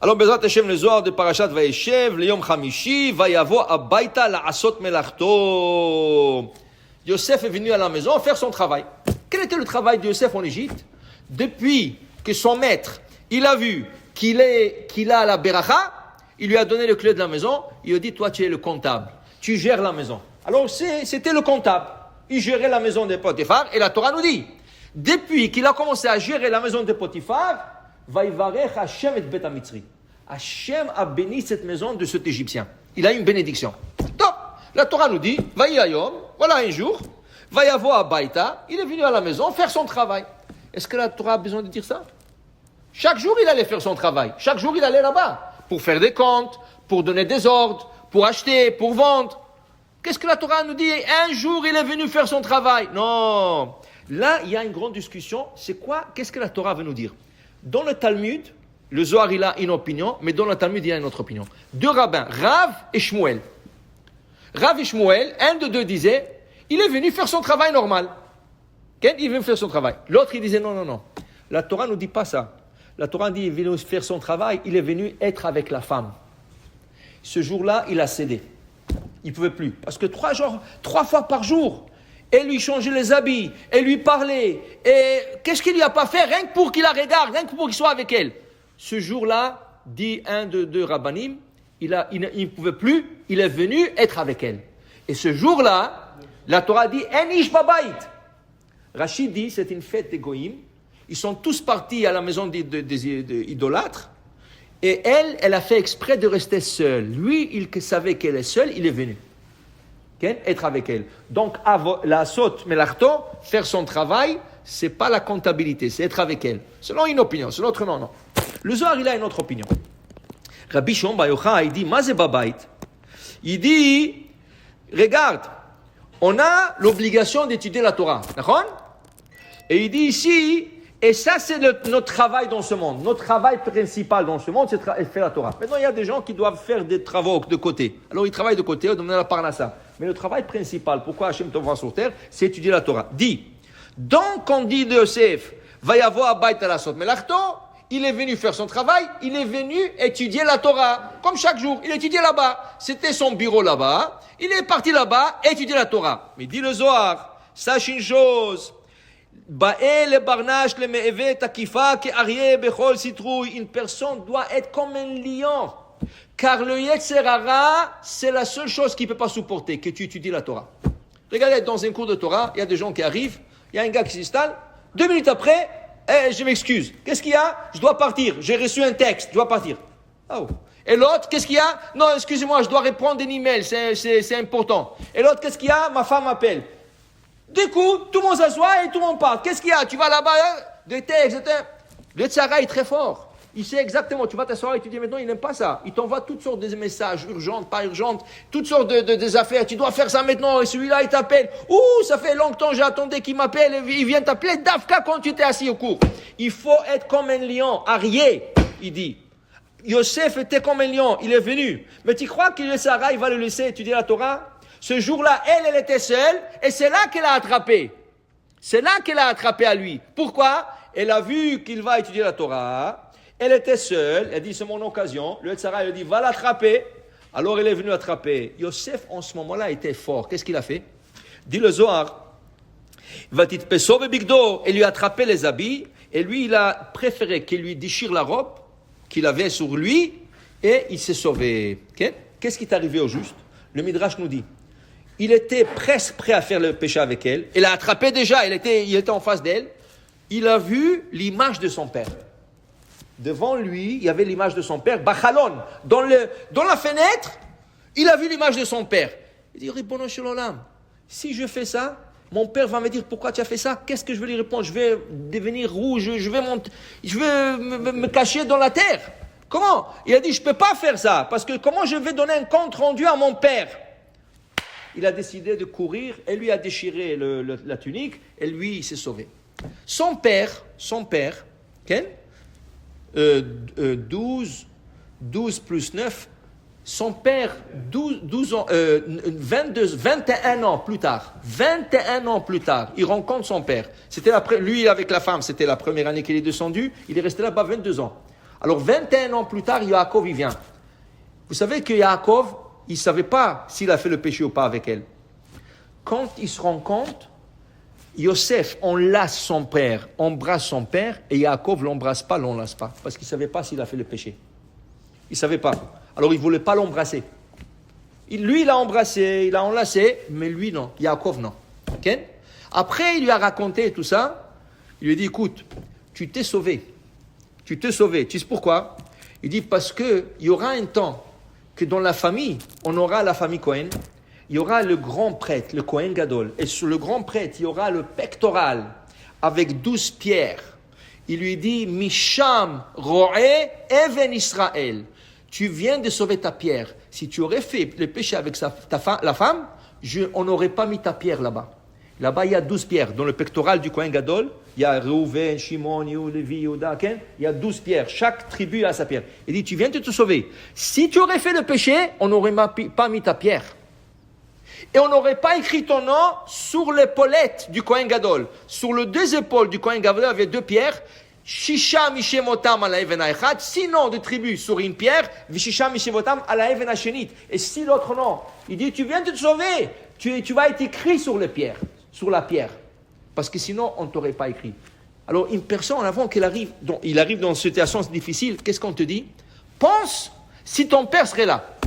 Alors, Bezrat Hashem, le Zohar de Parashat Vayeshev, le Yom Chamishi, Vayavo Abaita La'asot Melachto. Yosef est venu à la maison faire son travail. Quel était le travail de Yosef en Égypte? Depuis que son maître, il a vu qu'il a la beracha, il lui a donné le clé de la maison, il lui a dit, toi tu es le comptable, tu gères la maison. Alors c'était le comptable, il gérait la maison de Potiphar, et la Torah nous dit, depuis qu'il a commencé à gérer la maison de Potiphar, Vaïvarech Hashem et Bet Amitzri. Hashem a béni cette maison de cet Égyptien. Il a une bénédiction. Donc, la Torah nous dit, Vaïayom, voilà un jour, Vaïavo Abaita, il est venu à la maison faire son travail. Est-ce que la Torah a besoin de dire ça? Chaque jour, il allait faire son travail. Chaque jour, il allait là-bas pour faire des comptes, pour donner des ordres, pour acheter, pour vendre. Qu'est-ce que la Torah nous dit? Un jour, il est venu faire son travail. Non. Là, il y a une grande discussion. C'est quoi? Qu'est-ce que la Torah veut nous dire? Dans le Talmud, le Zohar, il a une opinion, mais dans le Talmud, il y a une autre opinion. Deux rabbins, Rav et Shmuel. Rav et Shmuel, un de deux disait, il est venu faire son travail normal. Il est venu faire son travail. L'autre, il disait, non. La Torah ne dit pas ça. La Torah dit, il est venu faire son travail, il est venu être avec la femme. Ce jour-là, il a cédé. Il ne pouvait plus. Parce que 3 fois par jour, elle lui changeait les habits, elle lui parlait. Et qu'est-ce qu'il lui a pas fait? Rien que pour qu'il la regarde, rien que pour qu'il soit avec elle. Ce jour-là, dit un de deux rabbanim, il ne pouvait plus, il est venu être avec elle. Et ce jour-là, la Torah dit, En ish babayit. Rachid dit, c'est une fête des goïms. Ils sont tous partis à la maison des idolâtres. Et elle a fait exprès de rester seule. Lui, il savait qu'elle est seule, il est venu. Être avec elle. Donc, la saute melachto, faire son travail, c'est pas la comptabilité, c'est être avec elle. Selon une opinion, selon l'autre, non. Le Zohar, il a une autre opinion. Rabbi Shimon Bar Yochai, il dit, Mazé Babait. Il dit, regarde, on a l'obligation d'étudier la Torah. D'accord? Et il dit ici, et ça c'est notre travail dans ce monde. Notre travail principal dans ce monde, c'est faire la Torah. Maintenant, il y a des gens qui doivent faire des travaux de côté. Alors, ils travaillent de côté, on donne la parnassa. Mais le travail principal, pourquoi Hachem t'envoie sur terre, c'est étudier la Torah. Dit, donc on dit de Yosef, va y avoir Abayta Lasot Melachto, il est venu faire son travail, il est venu étudier la Torah. Comme chaque jour, il étudiait là-bas. C'était son bureau là-bas. Il est parti là-bas, étudier la Torah. Mais dit le Zohar, sache une chose, une personne doit être comme un lion. Car le Yetzer Hara, c'est la seule chose qu'il ne peut pas supporter, que tu étudies la Torah. Regardez, dans un cours de Torah, il y a des gens qui arrivent, il y a un gars qui s'installe, 2 minutes après, je m'excuse. Qu'est-ce qu'il y a? Je dois partir. J'ai reçu un texte, je dois partir. Oh. Et l'autre, qu'est-ce qu'il y a? Non, excusez-moi, je dois répondre un email, c'est important. Et l'autre, qu'est-ce qu'il y a? Ma femme m'appelle. Du coup, tout le monde s'assoit et tout le monde part. Qu'est-ce qu'il y a? Tu vas là-bas, des textes, le Tzara est très fort. Il sait exactement, tu vas t'asseoir et tu dis maintenant, il n'aime pas ça. Il t'envoie toutes sortes de messages, urgentes, pas urgentes, toutes sortes des affaires. Tu dois faire ça maintenant et celui-là, il t'appelle. Ouh, ça fait longtemps, j'attendais qu'il m'appelle et il vient t'appeler d'Afka quand tu t'es assis au cours. Il faut être comme un lion, arié, il dit. Yosef était comme un lion, il est venu. Mais tu crois que le Sarah, il va le laisser étudier la Torah? Ce jour-là, elle était seule et c'est là qu'elle a attrapé. C'est là qu'elle a attrapé à lui. Pourquoi? Elle a vu qu'il va étudier la Torah. Elle était seule, elle dit c'est mon occasion. Le Tzara lui dit va l'attraper. Alors elle est venue l'attraper. Yosef en ce moment-là était fort. Qu'est-ce qu'il a fait? Dit le Zohar. Il lui a attrapé les habits et lui il a préféré qu'il lui déchire la robe qu'il avait sur lui et il s'est sauvé. Okay? Qu'est-ce qui est arrivé au juste? Le Midrash nous dit il était presque prêt à faire le péché avec elle. Il l'a attrapé déjà, il était en face d'elle. Il a vu l'image de son père. Devant lui, il y avait l'image de son père, Bachalon. Dans la fenêtre, il a vu l'image de son père. Il dit, Ribono shel olam, si je fais ça, mon père va me dire, pourquoi tu as fait ça? Qu'est-ce que je vais lui répondre? Je vais devenir rouge, je vais me cacher dans la terre. Comment? Il a dit, je ne peux pas faire ça, parce que comment je vais donner un compte rendu à mon père? Il a décidé de courir, elle lui a déchiré la tunique, et lui, il s'est sauvé. Son père, Ken, 12 plus 9, son père, 21 ans plus tard, il rencontre son père. Lui avec la femme, c'était la première année qu'il est descendu, il est resté là-bas 22 ans. Alors 21 ans plus tard, Yaakov il vient. Vous savez que Yaakov, il ne savait pas s'il a fait le péché ou pas avec elle. Quand il se rend compte, Yosef enlace son père, embrasse son père, et Yaakov l'embrasse pas, l'enlace pas, parce qu'il ne savait pas s'il a fait le péché. Il ne savait pas. Alors il ne voulait pas l'embrasser. Lui, il a embrassé, il a enlacé, mais lui non, Yaakov non. Okay? Après, il lui a raconté tout ça. Il lui a dit, écoute, tu t'es sauvé. Tu sais pourquoi? Il dit, parce qu'il y aura un temps que dans la famille, on aura la famille Cohen, il y aura le grand prêtre, le Cohen Gadol. Et sur le grand prêtre, il y aura le pectoral avec 12 pierres. Il lui dit, Misham ro'e even Israël. Tu viens de sauver ta pierre. Si tu aurais fait le péché avec la femme, on n'aurait pas mis ta pierre là-bas. Là-bas, il y a 12 pierres. Dans le pectoral du Kohen Gadol, il y a Reuven, Shimon, Yehuda, Levi, Yehuda, il y a 12 pierres. Chaque tribu a sa pierre. Il dit, tu viens de te sauver. Si tu aurais fait le péché, on n'aurait pas mis ta pierre. Et on n'aurait pas écrit ton nom sur l'épaulette du Kohen Gadol. Sur les deux épaules du Kohen Gadol, il y avait 2 pierres. Shisha mishemotam ala even ha'echad. 6 noms de tribus sur une pierre. Vishisha mishemotam ala even ha'shenit. Et 6 autres noms. Il dit, tu viens de te sauver. Tu vas être écrit sur les pierres. Sur la pierre. Parce que sinon, on ne t'aurait pas écrit. Alors, une personne, avant qu'il arrive, il arrive dans une situation difficile, qu'est-ce qu'on te dit? Pense si ton père serait là.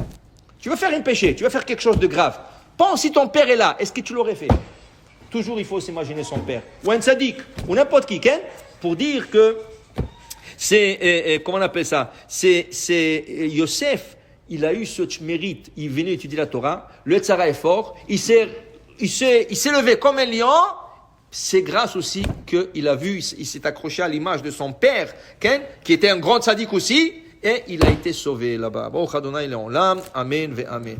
Tu veux faire un péché, tu veux faire quelque chose de grave. Pense si ton père est là, est-ce que tu l'aurais fait? Toujours, il faut s'imaginer son père. Ou un tzaddik, ou n'importe qui, hein, pour dire que c'est, comment on appelle ça? C'est Yosef, il a eu ce mérite, il est venu étudier la Torah, le Tzara est fort, il s'est levé comme un lion. C'est grâce aussi qu'il a vu, il s'est accroché à l'image de son père, Ken, qui était un grand tzaddik aussi, et il a été sauvé là-bas. Bon, Adonai, il est en l'âme. Amen, ve amen.